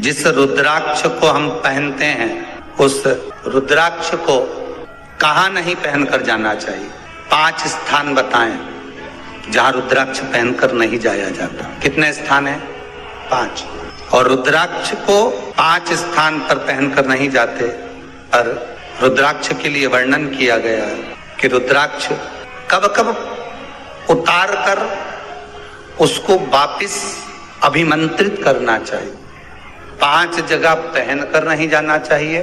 जिस रुद्राक्ष को हम पहनते हैं उस रुद्राक्ष को कहाँ नहीं पहनकर जाना चाहिए? 5 स्थान बताएं जहां रुद्राक्ष पहनकर नहीं जाया जाता। कितने स्थान है? 5। और रुद्राक्ष को 5 स्थान पर पहनकर नहीं जाते, पर रुद्राक्ष के लिए वर्णन किया गया है कि रुद्राक्ष कब कब उतार कर उसको वापिस अभिमंत्रित करना चाहिए। 5 जगह पहनकर नहीं जाना चाहिए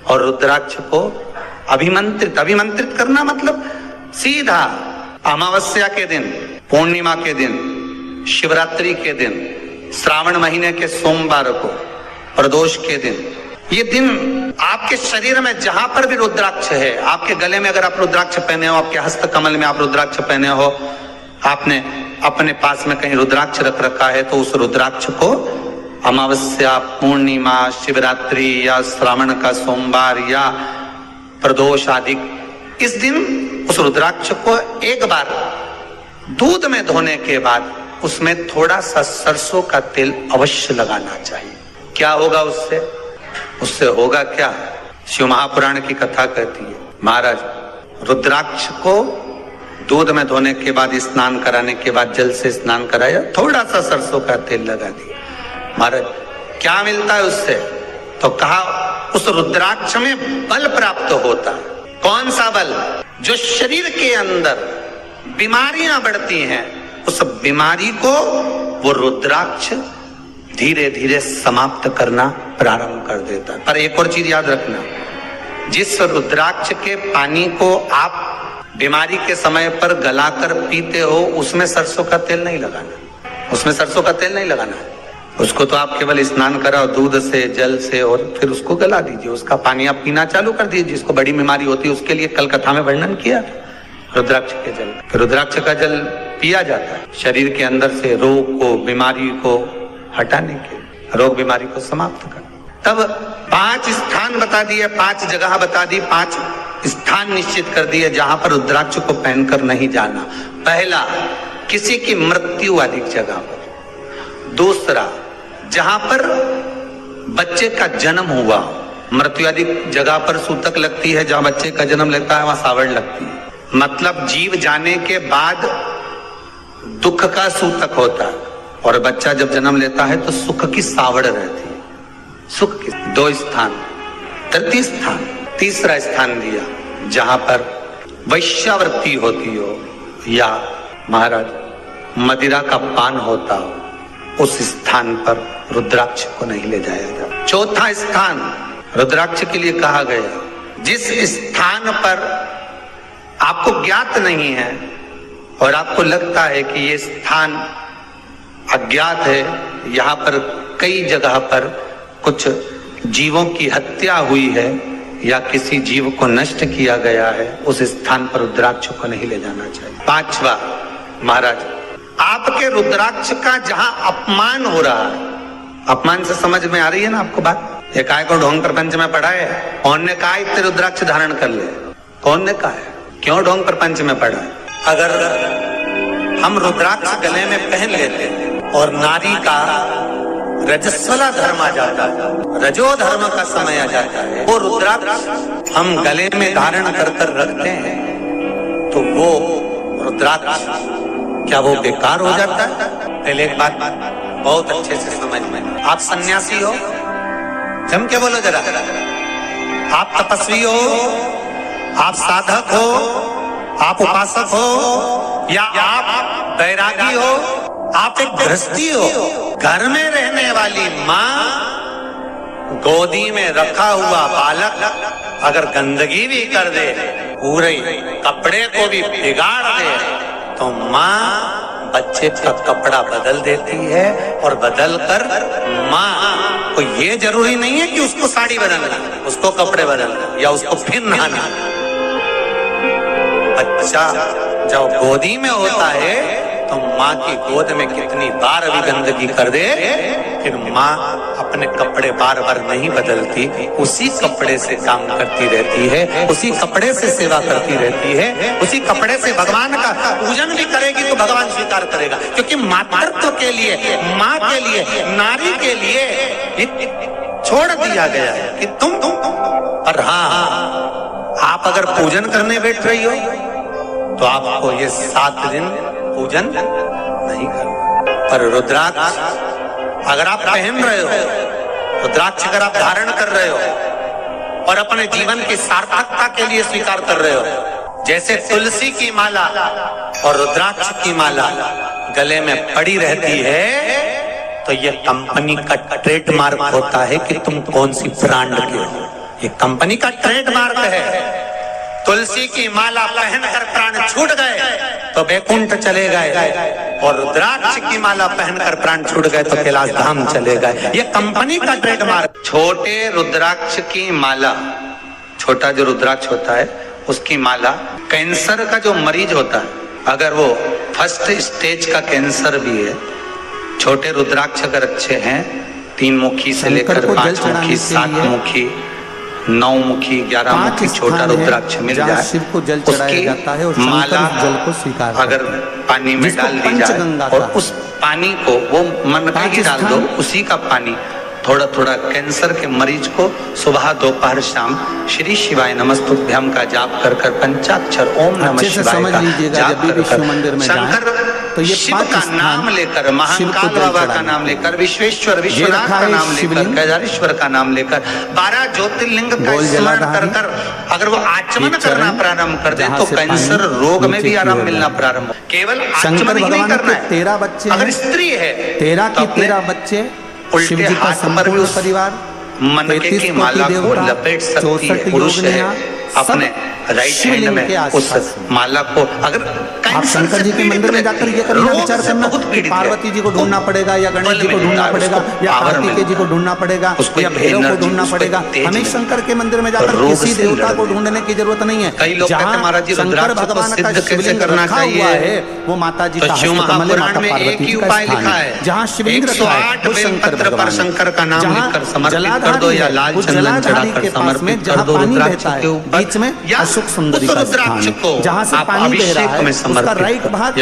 और रुद्राक्ष को अभिमंत्रित करना मतलब सीधा अमावस्या के दिन, पूर्णिमा के दिन, शिवरात्रि के दिन, श्रावण महीने के सोमवार को, प्रदोष के दिन, ये दिन आपके शरीर में जहां पर भी रुद्राक्ष है, आपके गले में अगर आप रुद्राक्ष पहने हो, आपके हस्त कमल में आप रुद्राक्ष पहने हो, आपने अपने पास में कहीं रुद्राक्ष रख रखा है, तो उस रुद्राक्ष को अमावस्या, पूर्णिमा, शिवरात्रि या श्रावण का सोमवार या प्रदोष आदि, इस दिन उस रुद्राक्ष को एक बार दूध में धोने के बाद उसमें थोड़ा सा सरसों का तेल अवश्य लगाना चाहिए। क्या होगा उससे? उससे होगा क्या? शिव महापुराण की कथा कहती है, महाराज रुद्राक्ष को दूध में धोने के बाद, स्नान कराने के बाद जल से स्नान कराया, थोड़ा सा सरसों का तेल लगा दिया। महाराज क्या मिलता है उससे? तो कहा उस रुद्राक्ष में बल प्राप्त होता है। कौन सा बल? जो शरीर के अंदर बीमारियां बढ़ती हैं, उस बीमारी को वो रुद्राक्ष धीरे धीरे समाप्त करना प्रारंभ कर देता है। पर एक और चीज याद रखना, जिस रुद्राक्ष के पानी को आप बीमारी के समय पर गलाकर पीते हो, उसमें सरसों का तेल नहीं लगाना, उसमें सरसों का तेल नहीं लगाना है। उसको तो आप केवल स्नान कराओ दूध से, जल से, और फिर उसको गला दीजिए, उसका पानी आप पीना चालू कर दीजिए। जिसको बड़ी बीमारी होती है उसके लिए कल कथा में वर्णन किया रुद्राक्ष के जल। रुद्राक्ष का जल पिया जाता है शरीर के अंदर से रोग को, बीमारी को हटाने के, रोग बीमारी को समाप्त कर। तब 5 स्थान बता दिए, 5 जगह बता दी, 5 स्थान निश्चित कर दिए जहां पर रुद्राक्ष को पहनकर नहीं जाना। पहला, किसी की मृत्यु वाली जगह पर। दूसरा, जहां पर बच्चे का जन्म हुआ, मृत्यु आदि जगह पर सूतक लगती है, जहां बच्चे का जन्म लगता है वहां सावड़ लगती है। मतलब जीव जाने के बाद दुख का सूतक होता है, और बच्चा जब जन्म लेता है तो सुख की सावड़ रहती है। सुख की 2 स्थान। तृतीय स्थान, तीसरा स्थान दिया जहां पर वैश्यावृत्ति होती हो या महाराज मदिरा का पान होता हो, उस स्थान पर रुद्राक्ष को नहीं ले जाया जाता। चौथा स्थान रुद्राक्ष के लिए कहा गया, जिस स्थान पर आपको ज्ञात नहीं है और आपको लगता है कि ये स्थान अज्ञात है, यहाँ पर कई जगह पर कुछ जीवों की हत्या हुई है या किसी जीव को नष्ट किया गया है, उस स्थान पर रुद्राक्ष को नहीं ले जाना चाहिए। 5वां, महाराज आपके रुद्राक्ष का जहां अपमान हो रहा है, अपमान से समझ में आ रही है ना आपको बात? ये काय को ढोंग प्रपंच में पढ़ा है? कौन ने कहा इतने रुद्राक्ष धारण कर ले? कौन ने कहा है? क्यों ढोंग प्रपंच में पढ़ा है? अगर हम रुद्राक्ष गले में पहन लेते और नारी का रजस्वला धर्म आ जाता है, रजो धर्म का समय आ जाता है, वो रुद्राक्ष हम गले में धारण कर कर रखते हैं, तो वो रुद्राक्ष क्या वो बेकार हो जाता है? पहले एक बात बहुत अच्छे से समझ में, आप सन्यासी हो, जम के बोलो जरा, आप तपस्वी हो, आप साधक हो, आप उपासक हो, या आप बैरागी हो, आप एक गृहस्थी हो, घर में रहने वाली माँ गोदी में रखा हुआ बालक अगर गंदगी भी कर दे, पूरे कपड़े को भी बिगाड़ दे, तो माँ बच्चे का कपड़ा बदल देती है, और बदल कर माँ को ये जरूरी नहीं है कि उसको साड़ी बदलना, उसको कपड़े बदलना या उसको फिर नहाना। बच्चा जब गोदी में होता है तो माँ की गोद में कितनी बार भी गंदगी कर दे, फिर माँ अपने कपड़े बार बार नहीं बदलती, उसी कपड़े से काम करती रहती है, उसी कपड़े से सेवा करती रहती है, उसी कपड़े से भगवान का पूजन भी करेगी तो भगवान स्वीकार करेगा। क्योंकि मातृत्व के लिए, माँ के लिए, नारी के लिए छोड़ दिया गया है कि तुम पर हाँ, आप अगर पूजन करने बैठ रही हो तो आपको ये 7 दिन पूजन नहीं करना। पर रुद्राक्ष अगर आप पहन रहे हो, रुद्राक्ष अगर आप धारण कर रहे हो और अपने जीवन की सार्थकता के लिए स्वीकार कर रहे हो, जैसे तुलसी की माला और रुद्राक्ष की माला गले में पड़ी रहती है, तो ये कंपनी का ट्रेडमार्क होता है कि तुम कौन सी ब्रांड के हो। ये कंपनी का ट्रेडमार्क है। तुलसी की माला पहनकर प्राण छूट गए तो वैकुंठ चले गए, और रुद्राक्ष की माला पहनकर प्राण छूट गए तो कैलाश धाम चले गए। ये कंपनी का ट्रेडमार्क। छोटे रुद्राक्ष की माला, छोटा जो रुद्राक्ष होता है उसकी माला, कैंसर का जो मरीज होता है, अगर वो फर्स्ट स्टेज का कैंसर भी है, छोटे रुद्राक्ष अगर अच्छे हैं, 3 मुखी से लेकर 5 मुखी, 7 मुखी, 9 मुखी, 11 मुखी छोटा रुद्राक्ष मिल जाए, उसकी माला अगर पानी में डाल दी जाए और उस पानी को वो मन का ही डाल दो, उसी का पानी थोड़ा थोड़ा कैंसर के मरीज को सुबह दोपहर शाम श्री शिवाय नमस्तुभ्याम का जाप कर कर, पंचाक्षर ओम नमः शिवाय का जाप कर कर, शंकर तो ये शिव का नाम लेकर, महाकाल बाबा का नाम लेकर, विश्वेश्वर विश्वनाथ का नाम लेकर, केदारेश्वर का नाम लेकर, 12 ज्योतिर्लिंग का स्मरण कर कर अगर वो आचमन करना प्रारंभ कर दे तो कैंसर रोग में भी आराम मिलना प्रारंभ हो। केवल आचमन ही नहीं करना है। 13 बच्चे, अगर स्त्री है 13 की 13 बच्चे, उल्टे हाथ पर भी उस परिवार, मनके की माला को लपेट सकती है। पुरुष है अपने राइट हैंड में उस माला को, अगर आप शंकर जी के मंदिर में जाकर ये करिए विचार करना, पार्वती जी को ढूंढना पड़ेगा या गणेश जी को ढूंढना पड़ेगा या कार्तिकेय जी को ढूंढना पड़ेगा या भैरव को ढूंढना पड़ेगा। हमें शंकर के मंदिर में जाकर किसी देवता को ढूंढने की जरूरत नहीं है। जहाँ शंकर भगवान का शिवलिंग रखा हुआ है वो माता जी का हस्तकमल है, माता पार्वती जी का स्थान है। जहाँ शिवलिंग रखा है वो शंकर भगवान, शंकर का नाम लिखकर समर्पित कर दो या लाल चंदन चढ़ाकर समर्पित कर दो रुद्राक्ष के ऊपर, बीच में अशोक सुंदरी का स्थान, जहाँ से पानी बह रहा है उसका राइट भाग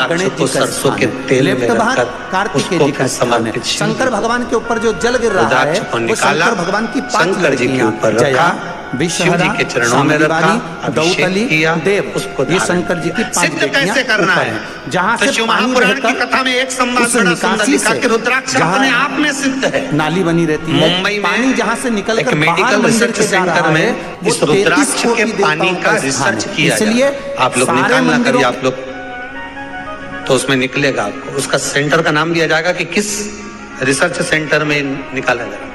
गणेश जी का स्थान है, लेफ्ट भाग कार्तिकेय जी का स्थान है। शंकर भगवान के ऊपर जो जल गिर रहा है वो शंकर भगवान की 5 लड़कियां, जया, विषहरा, के चरणों में रखा, दौतली, देव, उसको ये शंकर जी की 5 लड़कियां करना है। जहाँ से पानी बहकर कथा में एक संवाद बड़ा सुंदर लिखा कि रुद्राक्ष अपने आप में सिद्ध है, नाली बनी रहती है। मुंबई में पानी जहाँ से निकलकर मेडिकल रिसर्च सेंटर में इस रुद्राक्ष के पानी का रिसर्च किया, इसलिए आप लोग निकालना करिए, आप लोग तो उसमें निकलेगा आपको, उसका सेंटर का नाम दिया जाएगा कि किस रिसर्च सेंटर में निकाला जाएगा।